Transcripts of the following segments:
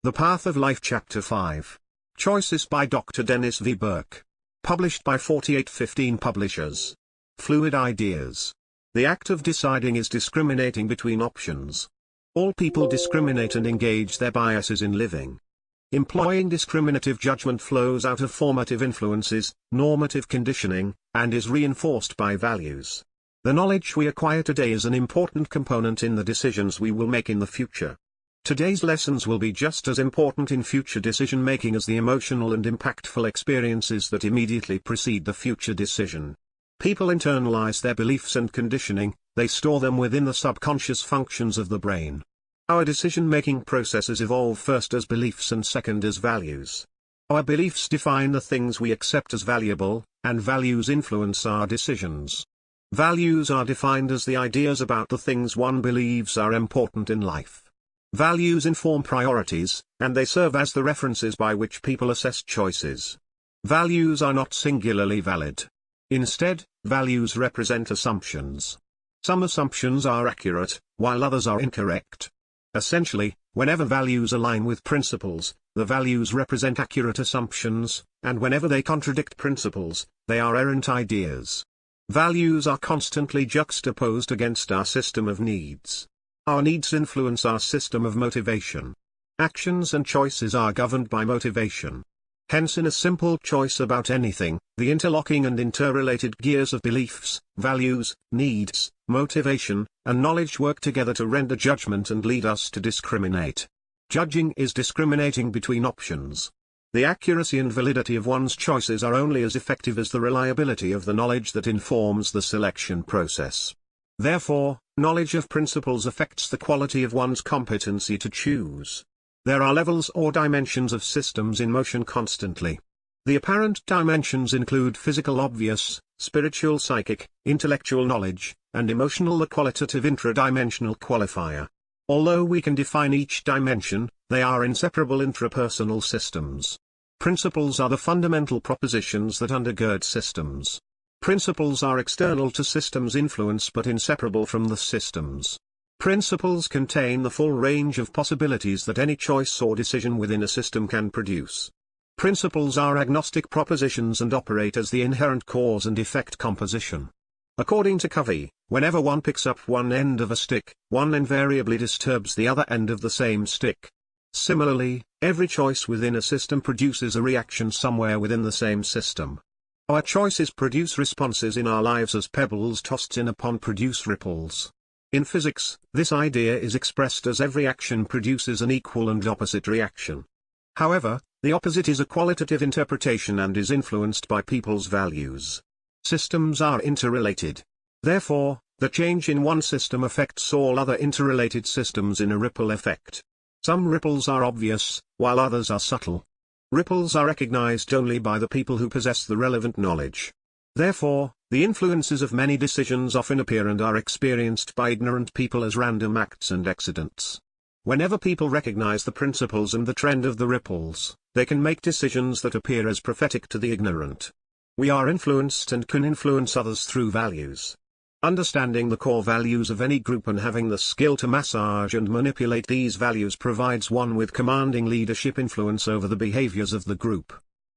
The Path of Life Chapter 5. Choices by Dr. Dennis V. Burke. Published by 4815 Publishers. Fluid Ideas. The act of deciding is discriminating between options. All people discriminate and engage their biases in living. Employing discriminative judgment flows out of formative influences, normative conditioning, and is reinforced by values. The knowledge we acquire today is an important component in the decisions we will make in the future. Today's lessons will be just as important in future decision-making as the emotional and impactful experiences that immediately precede the future decision. People internalize their beliefs and conditioning, they store them within the subconscious functions of the brain. Our decision-making processes evolve first as beliefs and second as values. Our beliefs define the things we accept as valuable, and values influence our decisions. Values are defined as the ideas about the things one believes are important in life. Values inform priorities, and they serve as the references by which people assess choices. Values are not singularly valid. Instead, values represent assumptions. Some assumptions are accurate, while others are incorrect. Essentially, whenever values align with principles, the values represent accurate assumptions, and whenever they contradict principles, they are errant ideas. Values are constantly juxtaposed against our system of needs. Our needs influence our system of motivation. Actions and choices are governed by motivation. Hence, in a simple choice about anything, the interlocking and interrelated gears of beliefs, values, needs, motivation, and knowledge work together to render judgment and lead us to discriminate. Judging is discriminating between options. The accuracy and validity of one's choices are only as effective as the reliability of the knowledge that informs the selection process. Therefore, knowledge of principles affects the quality of one's competency to choose. There are levels or dimensions of systems in motion constantly. The apparent dimensions include physical obvious, spiritual psychic, intellectual knowledge, and emotional the qualitative intradimensional qualifier. Although we can define each dimension, they are inseparable intrapersonal systems. Principles are the fundamental propositions that undergird systems. Principles are external to systems' influence but inseparable from the systems. Principles contain the full range of possibilities that any choice or decision within a system can produce. Principles are agnostic propositions and operate as the inherent cause and effect composition. According to Covey, whenever one picks up one end of a stick, one invariably disturbs the other end of the same stick. Similarly, every choice within a system produces a reaction somewhere within the same system. Our choices produce responses in our lives as pebbles tossed in a pond produce ripples. In physics, this idea is expressed as every action produces an equal and opposite reaction. However, the opposite is a qualitative interpretation and is influenced by people's values. Systems are interrelated. Therefore, the change in one system affects all other interrelated systems in a ripple effect. Some ripples are obvious, while others are subtle. Ripples are recognized only by the people who possess the relevant knowledge. Therefore, the influences of many decisions often appear and are experienced by ignorant people as random acts and accidents. Whenever people recognize the principles and the trend of the ripples, they can make decisions that appear as prophetic to the ignorant. We are influenced and can influence others through values. Understanding the core values of any group and having the skill to massage and manipulate these values provides one with commanding leadership influence over the behaviors of the group.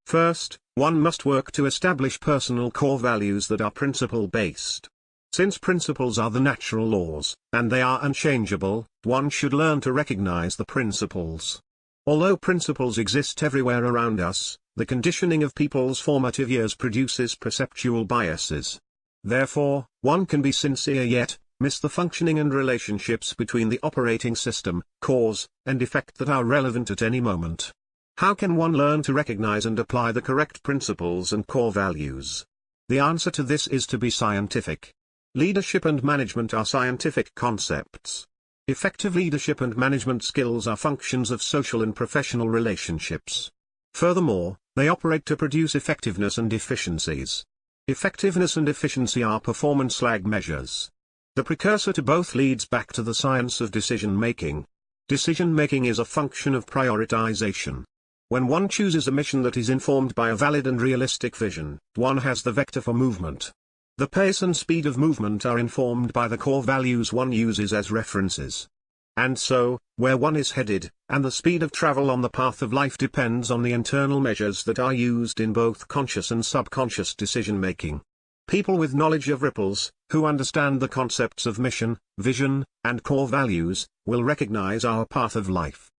First, one must work to establish personal core values that are principle-based. Since principles are the natural laws, and they are unchangeable, one should learn to recognize the principles. Although principles exist everywhere around us, the conditioning of people's formative years produces perceptual biases. Therefore, one can be sincere yet miss the functioning and relationships between the operating system, cause, and effect that are relevant at any moment. How can one learn to recognize and apply the correct principles and core values? The answer to this is to be scientific. Leadership and management are scientific concepts. Effective leadership and management skills are functions of social and professional relationships. Furthermore, they operate to produce effectiveness and efficiencies. Effectiveness and efficiency are performance lag measures. The precursor to both leads back to the science of decision-making. Decision-making is a function of prioritization. When one chooses a mission that is informed by a valid and realistic vision, one has the vector for movement. The pace and speed of movement are informed by the core values one uses as references. And so, where one is headed, and the speed of travel on the path of life depends on the internal measures that are used in both conscious and subconscious decision-making. People with knowledge of ripples, who understand the concepts of mission, vision, and core values, will recognize our path of life.